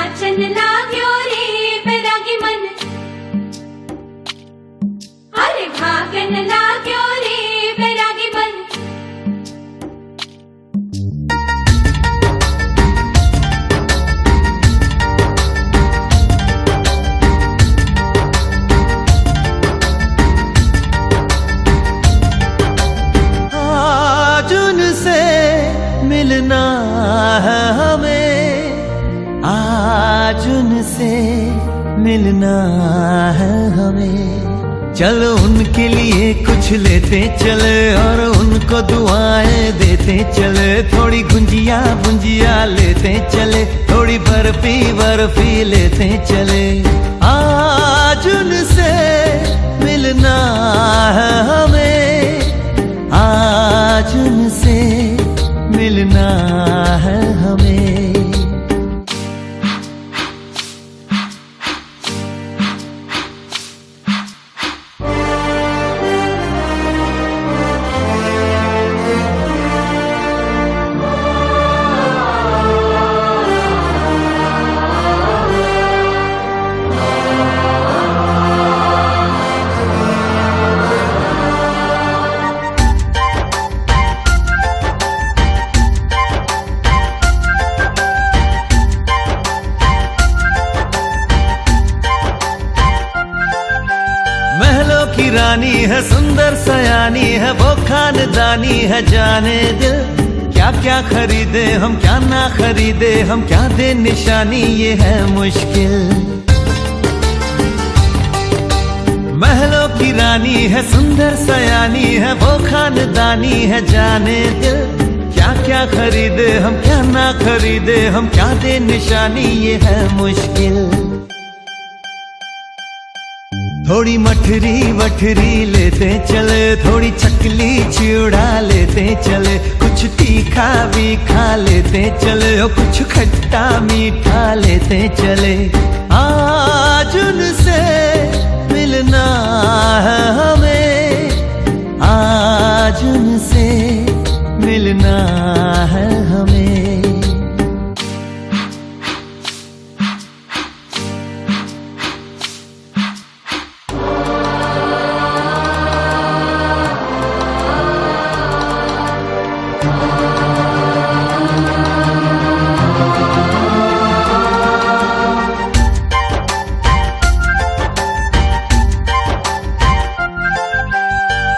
नाचन लाग्यो रे बैरागी मन, अरे भागन लाग्यो रे बैरागी मन। आज उनसे मिलना है हमें, आज उनसे मिलना है हमें। चलो उनके लिए कुछ लेते चले और उनको दुआएं देते चले। थोड़ी गुंजिया गुंजिया लेते चले, थोड़ी बर्फी बर्फी लेते चले। आज उनसे मिलना है हमें, आज उनसे मिलना है हमें। महलों की रानी है, सुंदर सयानी है, वो खानदानी है जाने दिल। क्या क्या खरीदे हम, क्या ना खरीदे हम, क्या दे निशानी, ये है मुश्किल। महलों की रानी है, सुंदर सयानी है, वो खानदानी है जाने दिल। क्या क्या खरीदे हम, क्या ना खरीदे हम, क्या दे निशानी, ये है मुश्किल। थोड़ी मठरी वठरी लेते चले, थोड़ी चकली चिड़ा लेते चले। कुछ तीखा भी खा लेते चले और कुछ खट्टा मीठा लेते चले। आज उनसे मिलना है हमें, आज उनसे मिलना है हमें।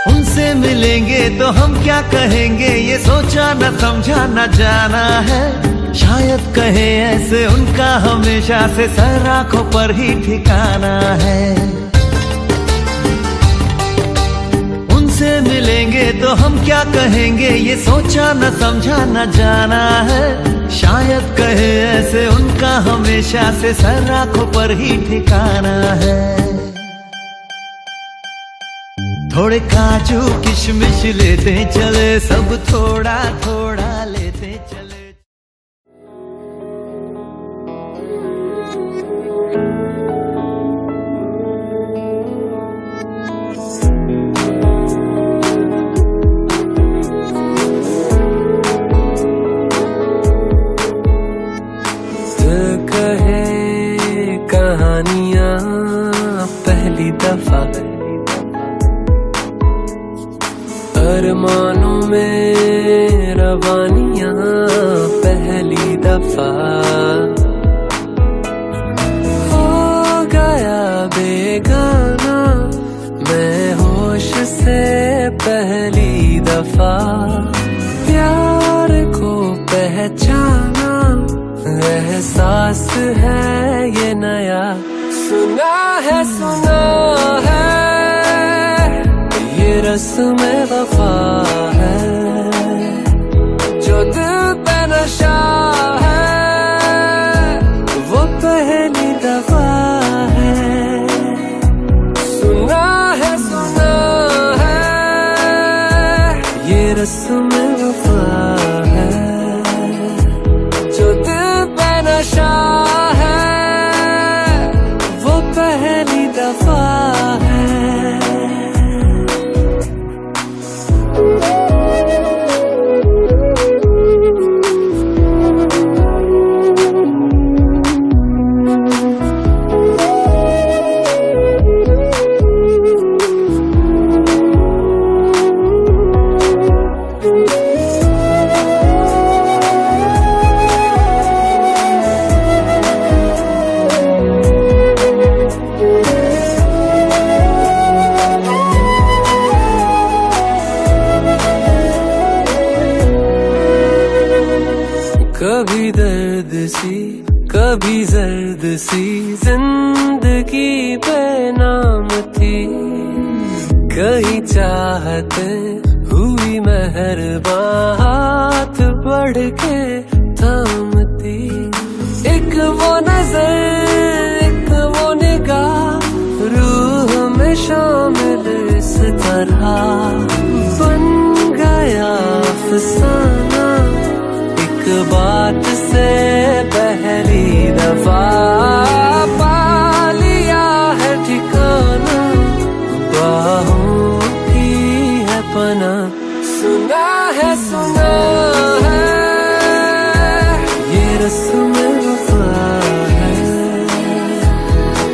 उनसे मिलेंगे तो हम क्या कहेंगे, ये सोचा न समझा न जाना है। शायद कहे ऐसे उनका हमेशा से सर आंखों पर ही ठिकाना है। उनसे मिलेंगे तो हम क्या कहेंगे, ये सोचा न समझा न जाना है। शायद कहे ऐसे उनका हमेशा से सर आंखों पर ही ठिकाना है। थोड़े काजू किशमिश लेते चले, सब थोड़ा थोड़ा लेते चले। दिल कहे कहानियां पहली दफा, अरमानों में रवानियां पहली दफा। हो गया बेगाना मैं होश से पहली दफा। प्यार को पहचाना एहसास है ये नया। सुना है ये रस्म वफा है, जो दिल पे नशा है वो पहली दफा है। सुना है ये रस्म वफा है, जो दिल पे नशा है वो पहली दफा है। कभी जर्द सी जिंदगी पे नाम थी, कहीं चाहते हुई मेहरबान हाथ बढ़ के थामती। एक वो नजर, एक वो निगाह, रूह में शामिल इस तरह बन गया अफसाना। एक बात से पहली दफा पा लिया है ठिकाना, बाहों की है पना। सुना है ये रस्म वफा है,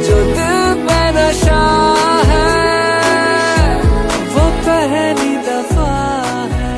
जो दिल पे नशा है, वो पहली दफा है।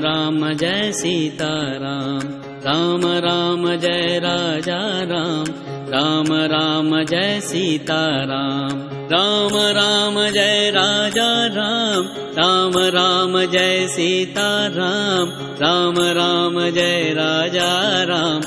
राम जय सीताराम, राम राम जय राजा राम, राम राम जय सीताराम, राम राम जय राजा राम, राम राम जय सीताराम, राम राम जय राजा राम,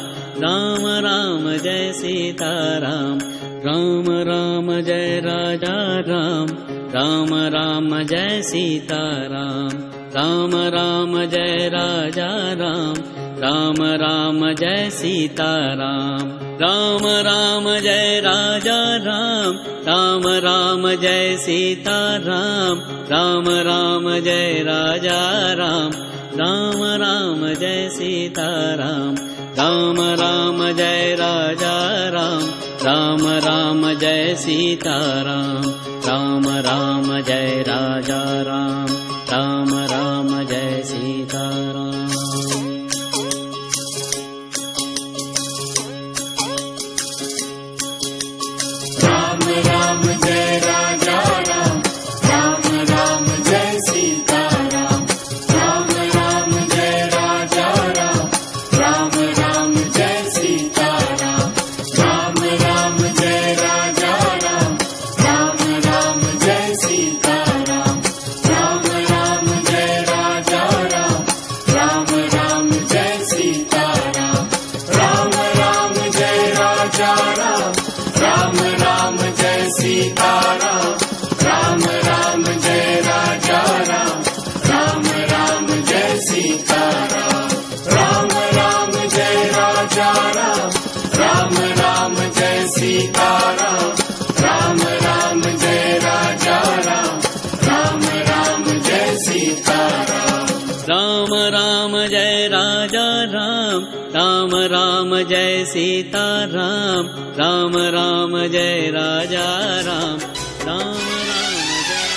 राम राम जय सीताराम, राम राम जय राजा राम, राम राम जय सीताराम, राम राम जय राजा राम, राम राम जय सीताराम, राम राम जय राजा राम, राम राम जय सीताराम, राम राम जय राजा राम, राम राम जय सीताराम, राम राम जय राजा राम, राम राम जय सीताराम, राम राम जय राजा राम, राम राम जय सीताराम। राम राम जय राजा राम, राम राम जय सीताराम, राम राम जय राजा राम, राम राम जय सीताराम, राम राम जय राजा राम, राम राम जय सीताराम, राम राम जय राजा राम, राम राम जय सीताराम, राम राम जय राजा राम, राम राम जय सीताराम, राम राम जय राजा राम, राम राम जय सीताराम, राम राम जय राजा राम, राम राम जय सीताराम, राम राम जय राजा राम, राम राम जय सीताराम, राम राम जय राजा राम, राम राम जय सीताराम, राम राम जय राजा राम, राम राम जय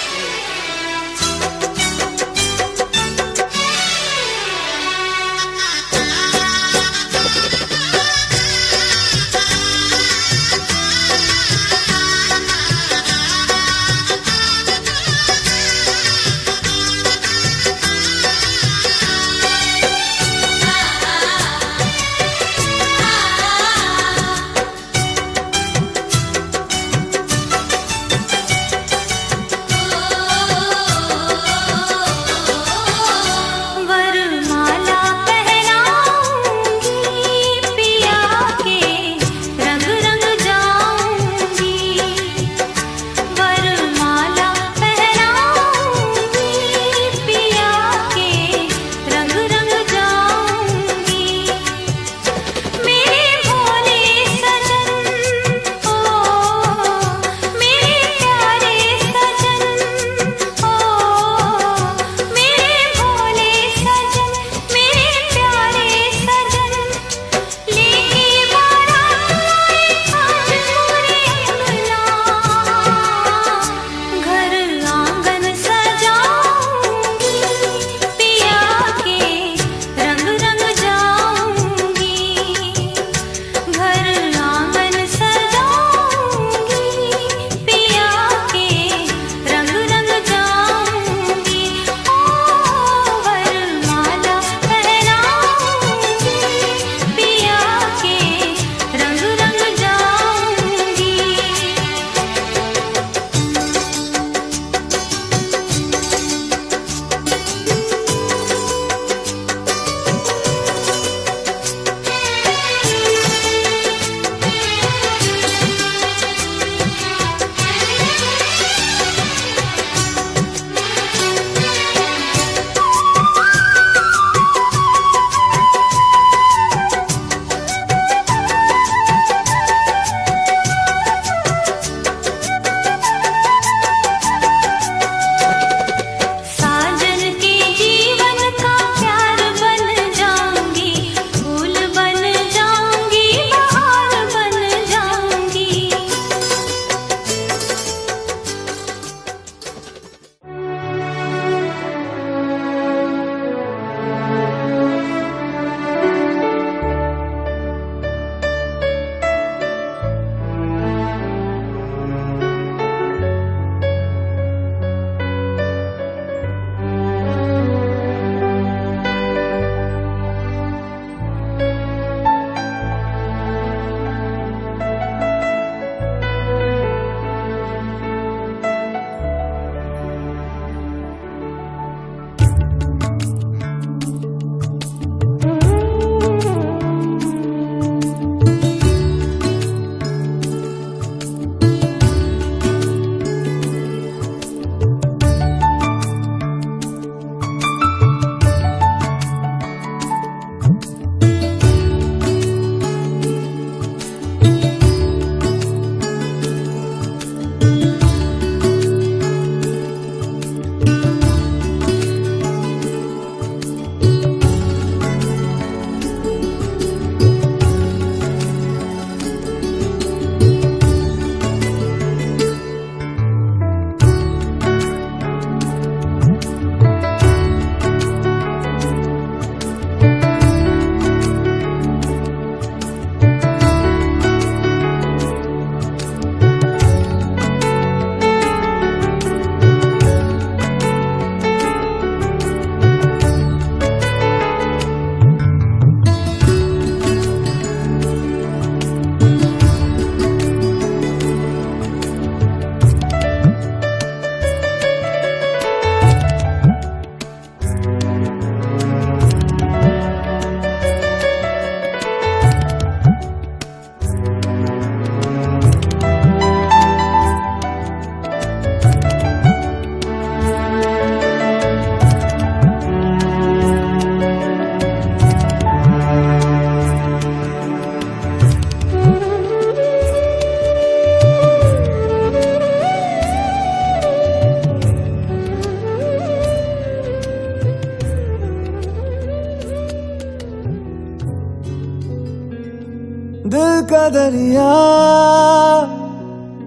दिल का दरिया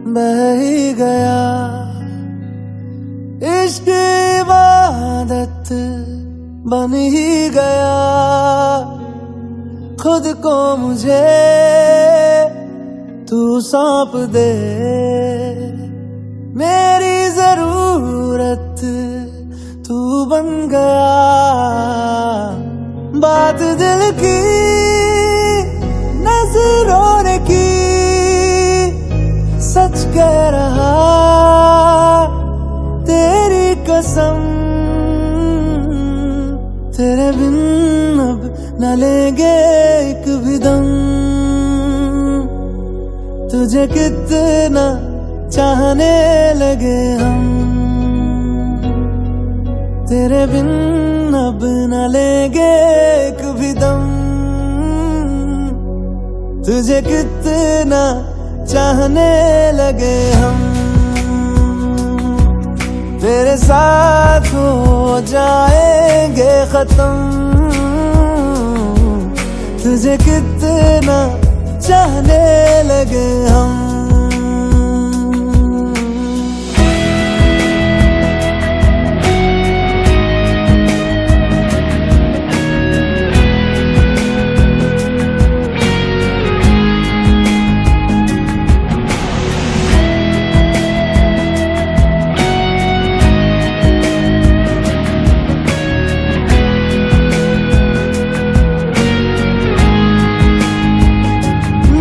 बह ही गया, इश्क इबादत बन ही गया। खुद को मुझे तू सौंप दे, मेरी जरूरत तू बन गया। बात दिल की नजरों ने की, सच कह रहा तेरी कसम। तेरे बिन अब न लेंगे एक भी दम, तुझे कितना चाहने लगे हम। तेरे बिन अब न लेंगे एक भी दम, तुझे कितना चाहने लगे हम। तेरे साथ हो जाएंगे खत्म, तुझे कितना चाहने लगे हम।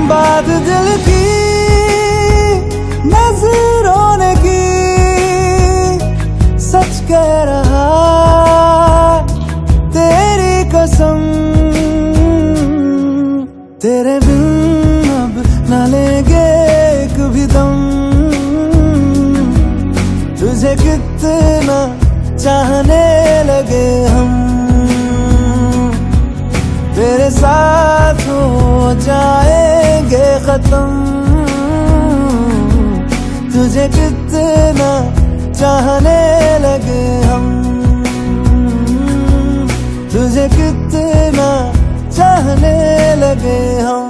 बात दिल की नजरों ने की, सच कह रहा तेरी कसम। तेरे बिन अब न लेंगे एक भी दम, तुझे कितना चाहने लगे हम। तेरे साथ हो जाएंगे खत्म, तुझे कितना चाहने लगे हम। तुझे कितना चाहने लगे हम।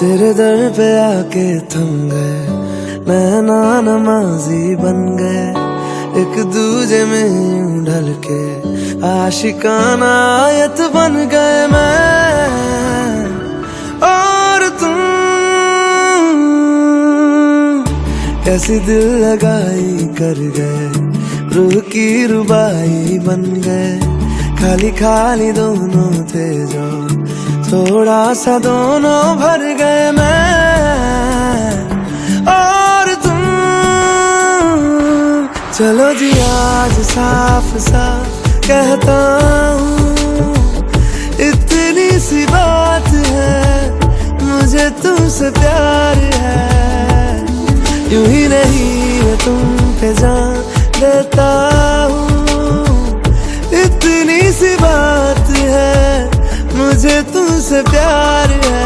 तेरे दर पे आके थम गए, नैना नमाजी बन गए। एक दूजे में यूं ढल के आशिकाना आयत बन गए मैं और तुम। कैसी दिल लगाई कर गए, रूह की रुबाई बन गए। खाली खाली दोनों थे जो, थोड़ा सा दोनों भर गए मैं और तुम। चलो जी आज साफ साफ कहता हूँ, इतनी सी बात है, मुझे तुमसे प्यार है। यूं ही नहीं मैं तुम पे जान देता हूँ, इतनी सी बात है, मुझे तुमसे प्यार है।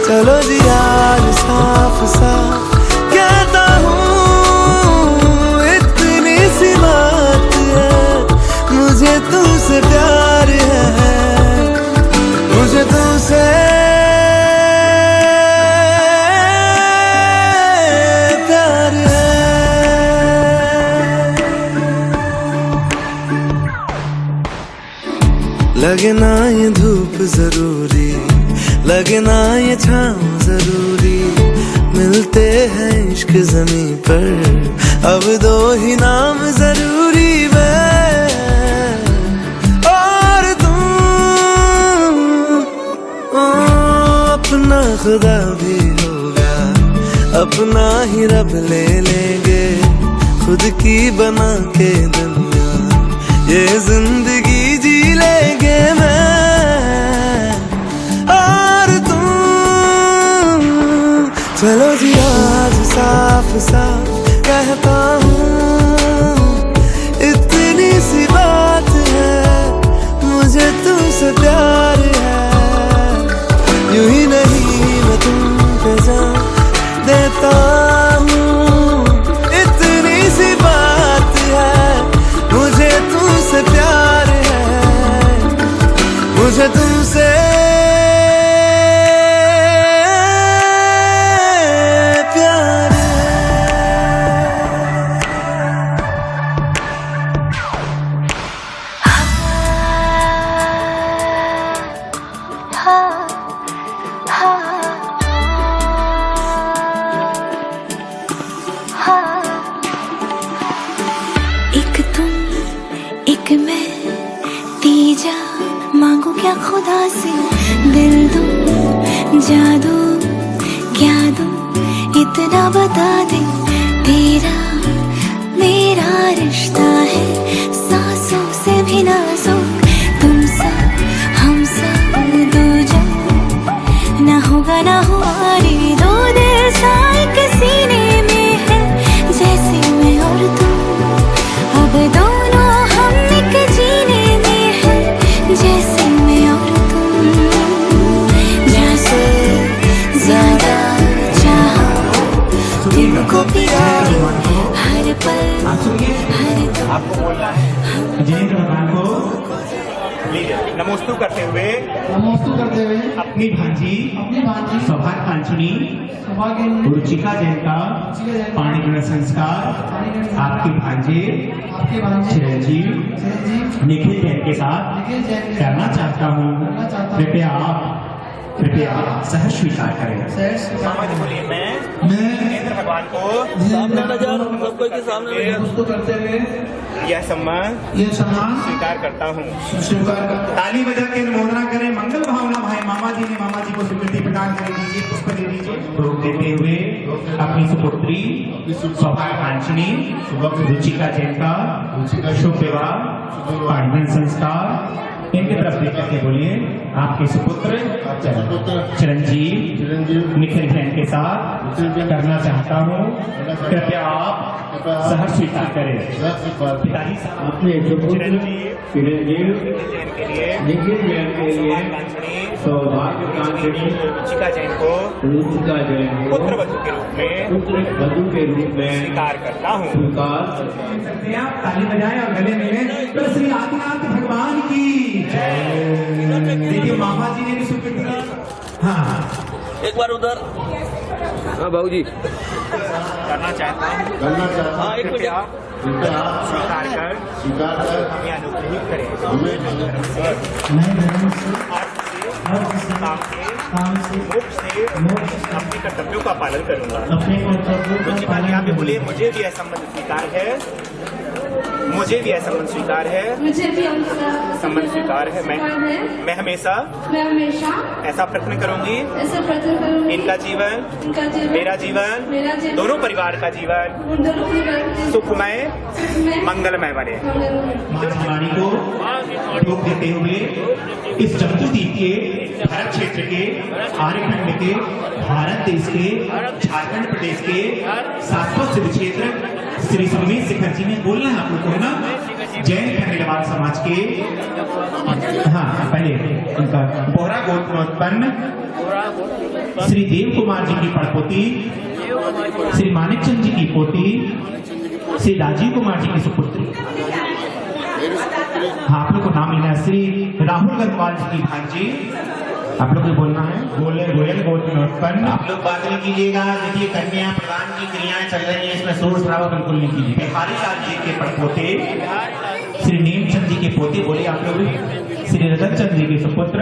चलो जी आज साफ साफ कहता हूँ, इतनी सी बात है, मुझे तुमसे प्यार है, मुझे तुमसे प्यार है। लगे ना ये धूप जरूरी, लगे ना ये छाँव जरूरी, मिलते हैं इश्क ज़मीं पर अब दो ही नाम जरूरी, मैं और तुम। अपना खुदा भी होगा, अपना ही रब ले लेंगे, खुद की बना के दुनिया ये जिंदगी जी लेंगे, मैं और तुम। चलो जी आज साफ साफ कहता हूँ, इतनी सी बात है, मुझे तुमसे प्यार है। यूं ही नहीं मैं तुम पे जान देता हूँ, इतनी सी बात है, मुझे तुमसे प्यार है, मुझे तुमसे प्यार एक तुम एक मैं, तीजा मांगू क्या खुदा से, दिल दूं जादू क्या दूं, इतना बता दे, तेरा मेरा रिश्ता है सांसों से भी नाजुक, तुम सा हम सा दूजा ना होगा ना हुआ रे, दो दिल सा एक सीने में है, जैसे मैं और तुम, अब दोनों हम एक जीने में है, जैसे मैं और तुम, जैसे ज्यादा चाहा तुमको प्यार, हर पल हर आपको बोलना है जिनेंद्र भगवान को नमोस्तु करते हुए अपनी भांजी सौभाग्य कांचनी रुचिका जैन का पाणी ग्रहण संस्कार आपके भांजे चिरंजीव निखिल जैन के साथ करना चाहता हूँ। कृपया सहर्ष स्वीकार करें। बोलिए मैं जिनेंद्र भगवान को सामने नमस्ते करते हुए यह सम्मान स्वीकार करता हूँ। ताली बजा के अनुमोदना करें, मंगल भावना भाई मामा जी ने मामा जी को स्वीकृति प्रदान कर दीजिए, पुष्प दे दीजिए। रोक देते हुए अपनी सुपुत्री सौभाग्य कांचनी रुचिका जैन का शुभ विवाह पाणी संस्कार इनके तरफ देख करके बोलिए, आपके सुपुत्र चिरंजीव निखिल जैन के साथ करना चाहता हूँ, कृपया आप सहर्ष स्वीकार करें। पिताजी साहब अपने चिरंजीव निखिल जैन के लिए सौभाग्य कांचनी रुचिका जैन को पुत्र वधू के रूप में स्वीकार करता हूँ। आप ताली बजाएं और गले मिलें तो श्री आदिनाथ भगवान की देखिए मामा जी ने भी स्वीकृति दी। हाँ एक बार उधर, हाँ बाबू जी करना चाहता हूँ। हाँ एक मिनट स्वीकार कर हमें अनुग्रहित करें। मुख से अपने कर्तव्यों का पालन करूंगा। मुझे भी बोलिए, मुझे भी यह संबंध स्वीकार है। मुझे भी ऐसा मन स्वीकार है, मुझे भी ऐसा सम्मान स्वीकार है। मैं हमेशा ऐसा प्रयत्न करूंगी इनका जीवन मेरा जीवन दोनों परिवार का जीवन सुखमय मंगलमय बने। महारानी को योग देते हुए इस जम्बूद्वीप के भारत क्षेत्र के आर्यखंड के भारत देश के झारखंड प्रदेश के 700 सिद्ध क्षेत्र श्री सुमेश शिखर जी में बोलना है आप लोग को, है ना। जैन खंडेलवाल समाज के पहले उनका बोहरा गोत्र में उत्पन्न श्री देव कुमार जी की पड़पोती, श्री मानिक चंद जी की पोती, श्री राजीव कुमार जी की सुपुत्री। आप लोग को नाम लेना है। श्री राहुल गंगवाल जी की भांजी, आप लोग को बोलना है। गोयल गोत्र में उत्पन्न। आप लोग बात नहीं कीजिएगा, देखिए कन्या प्रदान की क्रियाएं चल रही है, इसमें शोर शराबा बिल्कुल नहीं कीजिएगा। बिहारी लाल जी के पड़पोते, श्री नेमचंद जी के पोते, बोले आप लोग। श्री रतन चंद जी के सुपुत्र,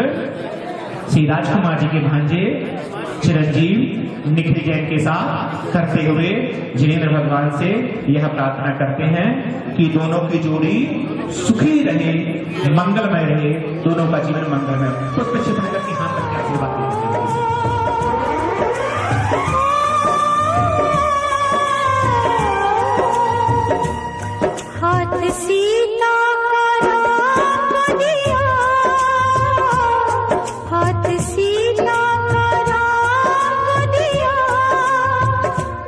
श्री राजकुमार जी के भांजे चिरंजीव निखिल जैन के साथ करते हुए जिनेंद्र भगवान से यह प्रार्थना करते हैं कि दोनों की जोड़ी सुखी रहे, मंगलमय रहे, दोनों का जीवन मंगलमय। पुष्प छिपने करके हाथ रख के आशीर्वाद देते हैं। हाथ सीता का राम दिया, हाथ सीता का राम दिया,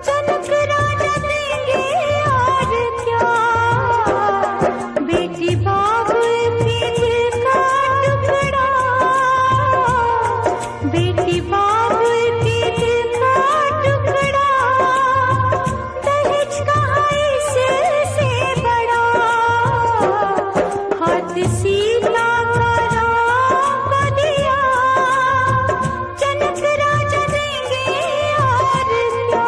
जनक राजा देंगे और क्या, बेटी बाप के दिल का टुकड़ा, बेटी बाप के दिल का टुकड़ा, दहेज कहाँ इससे बड़ा, हाथ सीता का राम को दिया, जनक राजा देंगे और क्या।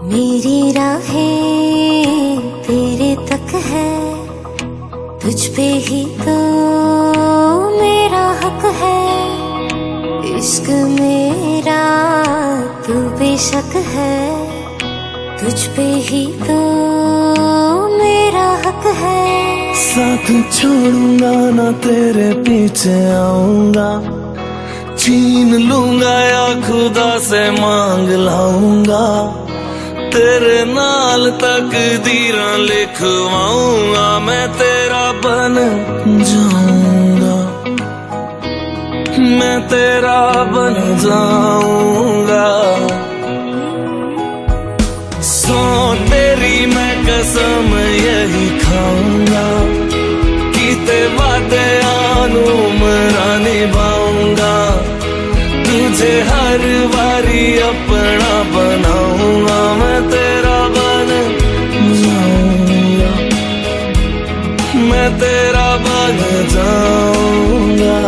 मेरी राहें तेरे तक है, तुझ पे ही तो मेरा हक है, इश्क मेरा तू बेशक है, तुझ पे ही तो मेरा हक है। साथ छोड़ूंगा ना तेरे पीछे आऊंगा, छीन लूंगा या खुदा से मांग लाऊंगा, तेरे नाल तकदीरां लिखवाऊंगा, मैं तेरा बन जाऊंगा, मैं तेरा बन जाऊंगा। सौ तेरी मैं कसम यही खाऊंगा, कीते वादे आनू मरा निभाऊंगा, तुझे हर बारी अपना बनाऊंगा, मैं तेरा बन जाऊंगा, मैं तेरा बन जाऊंगा।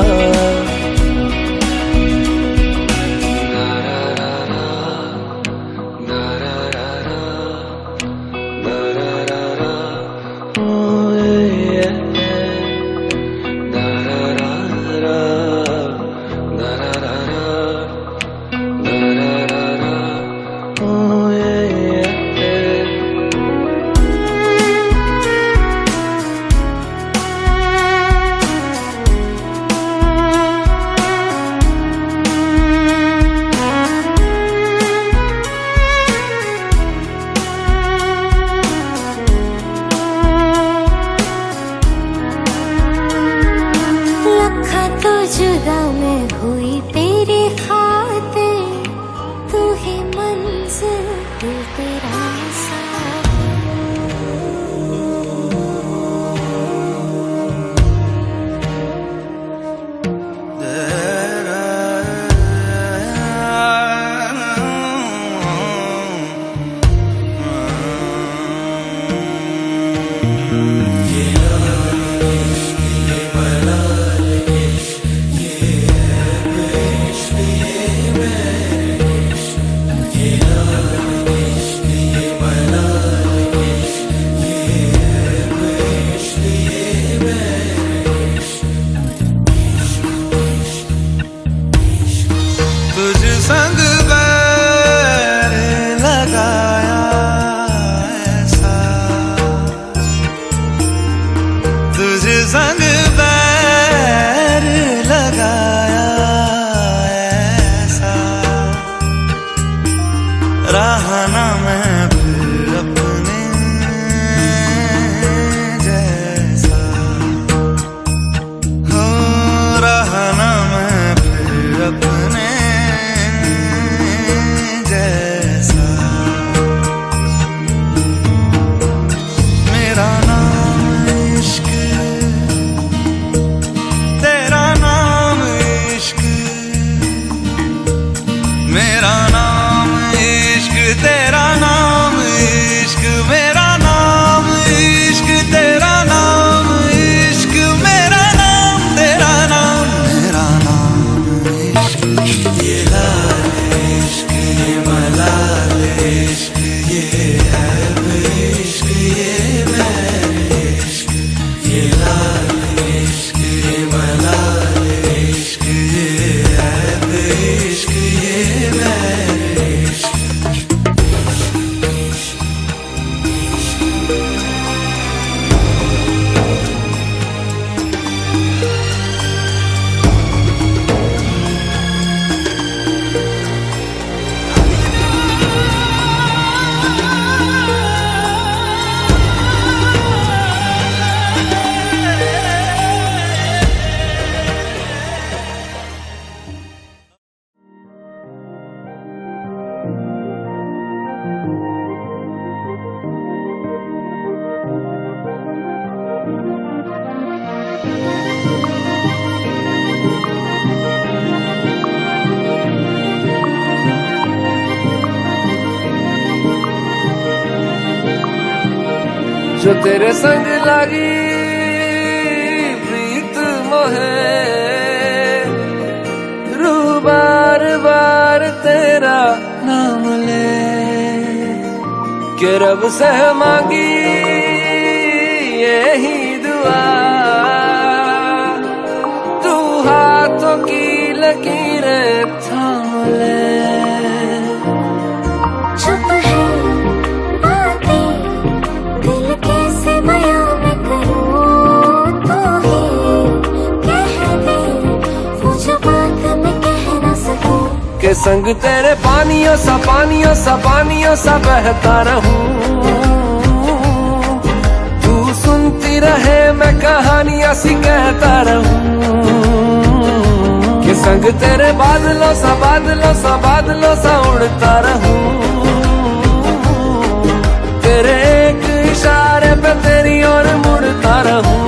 संग बैर लगाया ऐसा, तुझ संग बैर लगाया ऐसा, रहा ना मैं फिर अपने जैसा, हो रहा ना मैं फिर अपने जैसा। मेरा नाम इश्क, तेरा नाम इश्क, मेरा नाम इश्क, तेरा नाम इश्क, मेरा नाम इश्क, तेरा नाम इश्क, मेरा नाम तेरा नाम, मेरा नाम इश्क। ये लाल इश्क, ये मलाल इश्क, ये ऐब इश्क, ये बैर इश्क, ये लाल इश्क, ये मलाल इश्क, ये ऐब इश्क, ये बैर इश्क। जो तेरे संग लागी प्रीत मोहे, रूह बार बार तेरा नाम ले, के रब से मांगी यही दुआ, तू हाथों की लकीरें थाम ले। चुप है बातें, दिल कैसे बयां मैं करूं, तू ही कह दे वो जो बात मैं कह ना सकूं। के संग तेरे पानियों सा पानियों सा पानियों सा बहता रहूं, तू सुनती रहे मैं कहानियां सी कहता रहूं। के संग तेरे बादलों सा बादलों सा बादलों सा उड़ता रहूं, तेरे एक इशारे पे तेरी ओर मुड़ता रहूं।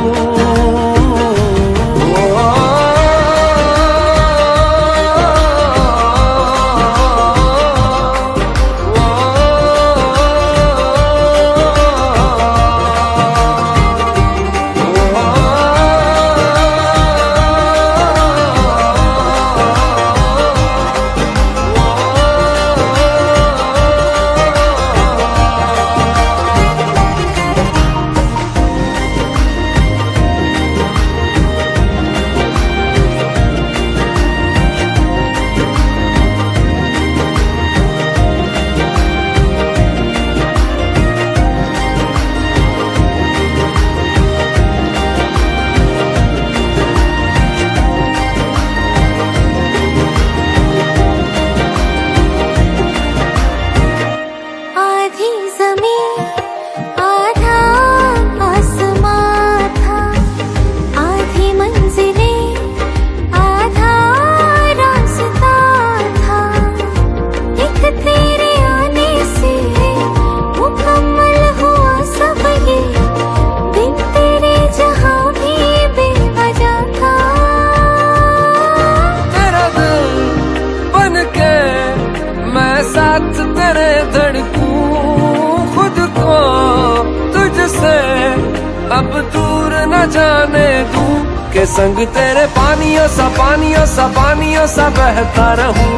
अब दूर न जाने दूं, के संग तेरे पानियों सा पानियों सा पानियों सा बहता रहूं।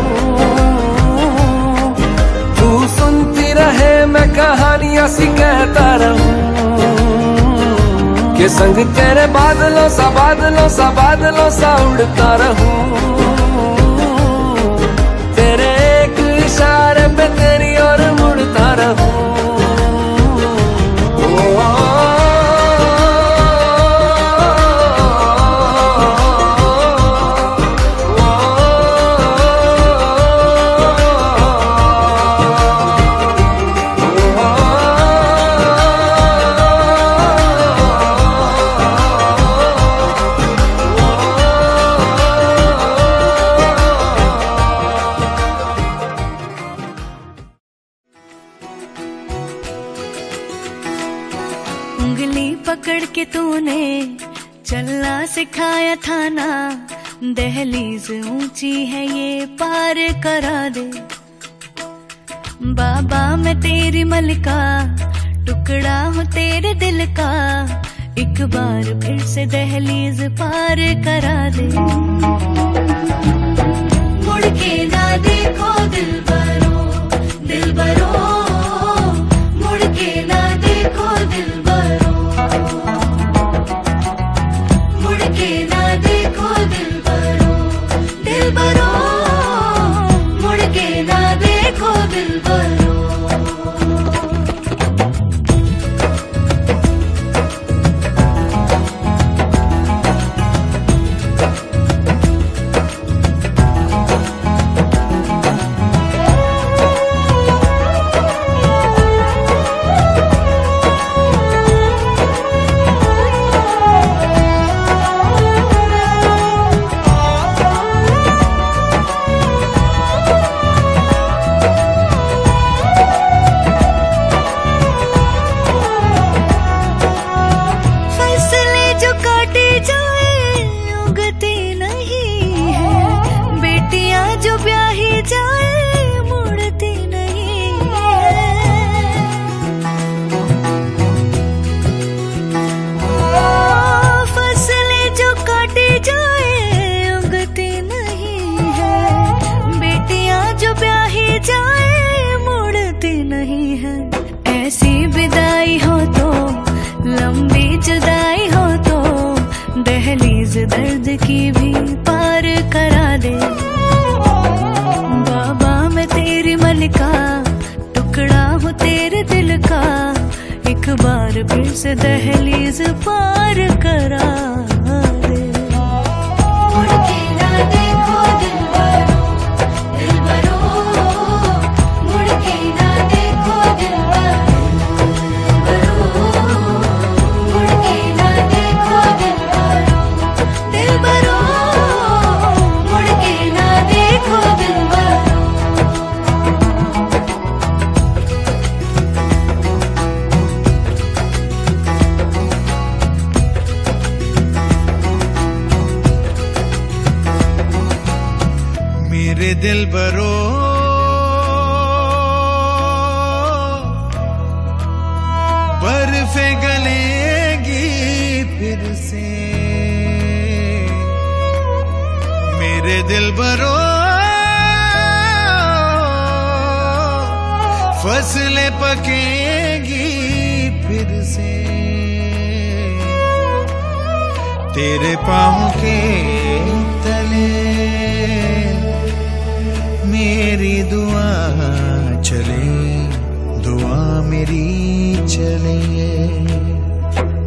तू सुनती रहे मैं कहानियां सी कहता रहूं, के संग तेरे बादलों सा बादलों सा बादलों सा उड़ता रहूं। तेरे चलना सिखाया था ना, दहलीज ऊंची है ये पार करा दे। बाबा मैं तेरी मलिका, टुकड़ा हूँ तेरे दिल का, एक बार फिर से दहलीज पार करा दे। मुड़ के ना देखो दिलबरो, दिलबरो, मुड़ के ना देखो दिलबरो, मुड़ के ना देखो दिलबरो, दिलबरो, मुड़ के ना देखो दिलबरो। ऐसी विदाई हो तो, लंबी जुदाई हो तो, दहलीज दर्द की भी पार करा दे। बाबा मैं तेरी मलिका, टुकड़ा हूँ तेरे दिल का, एक बार फिर से दहलीज पार करा दे। मुड़ के ना देखो दिलबरो, दिलबरो, मुड़ के ना देखो दिलबरो, मुड़ के ना देखो दिलबरो, दिलबरो, मुड़ के ना देखो दिलबरो। मेरे दिलबरो, बर्फे गलेगी फिर से। मेरे दिलबरो, फसलें पकेगी फिर से। तेरे पाँव के तले मेरी दुआ चले, दुआ मेरी चले।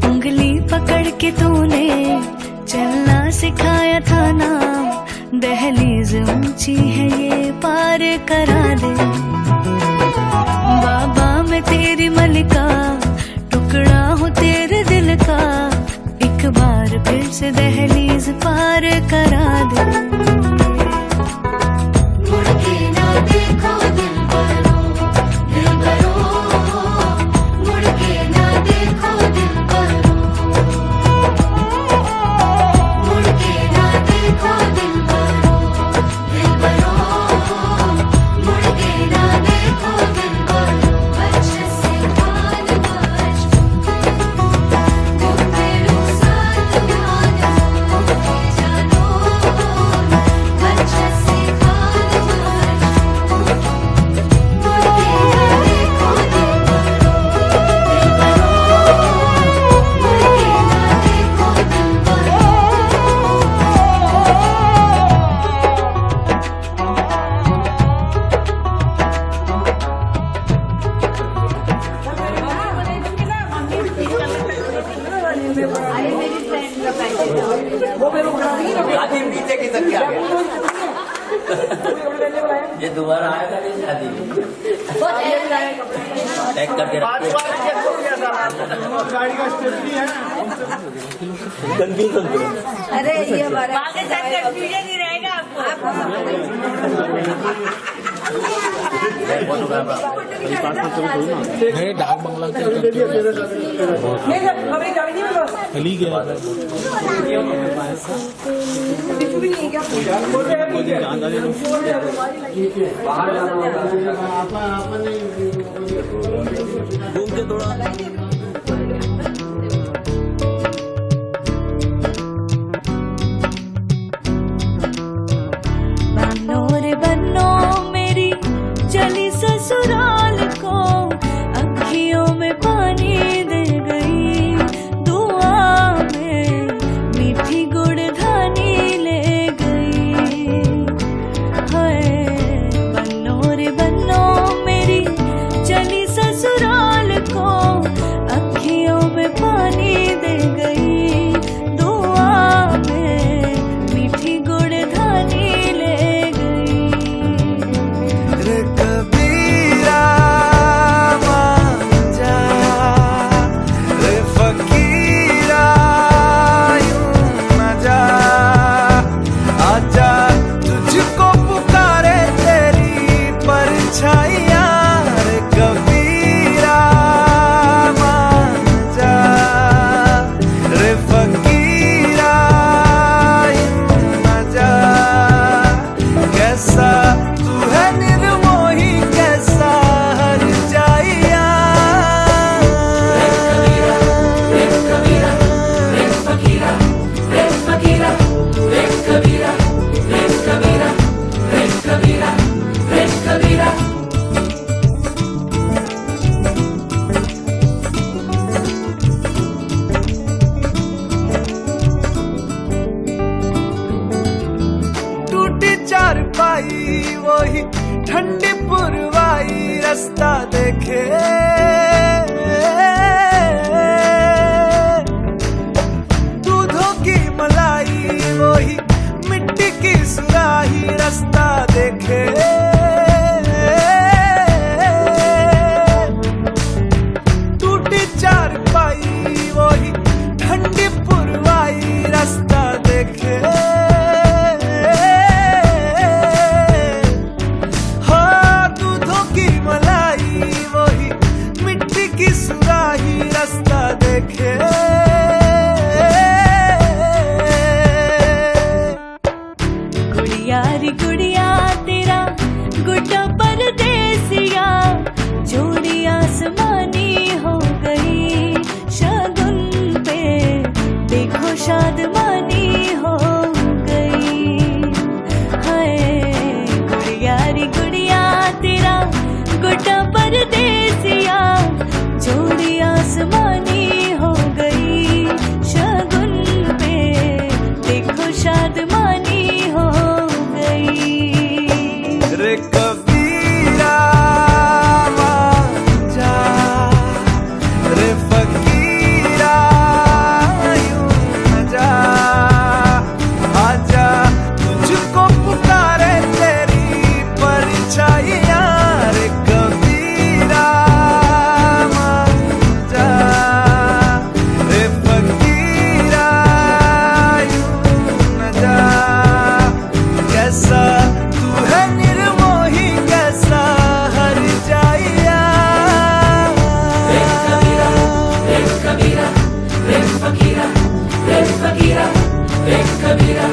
उंगली पकड़ के तूने चलना सिखाया था ना, दहलीज ऊंची है ये पार करा दे। बाबा मैं तेरी मलिका, टुकड़ा हूँ तेरे दिल का, एक बार फिर से दहलीज पार करा दे। मुड़ के ना देखो दिलबरो, दिलबरो, मुड़ के ना देखो दिलबरो, मुड़ के ना देखो दिलबरो, दिलबरो, मुड़ के ना देखो दिलबरो। बच्चे से खान बच, वो तेरू साथ जानो, जानो, बच्चे से खान बच, मुड़ के ना देखो दिलबरो, दिलबरो, मुड़ के ना देखो दिलबरो। ये दोबारा आएगा नहीं शादी में। पैक करके गाड़ी का स्टेपनी है। अरे ये हमारा कंफ्यूजन ही रहेगा आपको। डाक बंगला बन्नो रे बन्नो मेरी चली ससुराल को, अखियों में पानी दे गई, दुआ में मीठी गुड़धानी ले गई। हाय बन्नो रे बन्नो मेरी चली ससुराल को, अखियों में पानी दे गई, दुआ में मीठी गुड़धानी ले गई। रे कबीरा मान जा, रे फकीरा यूं न जा, आजा तुझको पुकारे तेरी परछाइयाँ। रे कबीरा मान जा, रे फकीरा यूं न जा, कैसा तू है निर्मोही, कैसा हर जाइया। टूटी चारपाई वही ठंडी पुरवाई, रास्ता देखे दूधों की मलाई, वही मिट्टी की सुराही, रास्ता देखे टूटी चारपाई वही ठंडी पुरवाई, रास्ता देखे दूधों की मलाई, वही मिट्टी की सुराही, रास्ता देखे। गुड़िया रे गुड़िया तेरा गुड्डा परदेसिया, जोड़ी आसमानी हो गई, शगुन पे देखो शादमानी हो गई। हाय गुड़िया रे गुड़िया तेरा गुड्डा परदेसिया, जोड़ी आसमानी हो गई, शगुन पे देखो शादमानी हो गई। रे कबीरा मान जा, रे फकीरा यूं न जा, आजा तुझको पुकारे तेरी परछाइयाँ। रे कबीरा मान जा, रे फकीरा यूं न जा, कैसा तू है निर्मोही, कैसा हर जाइया। फकीरा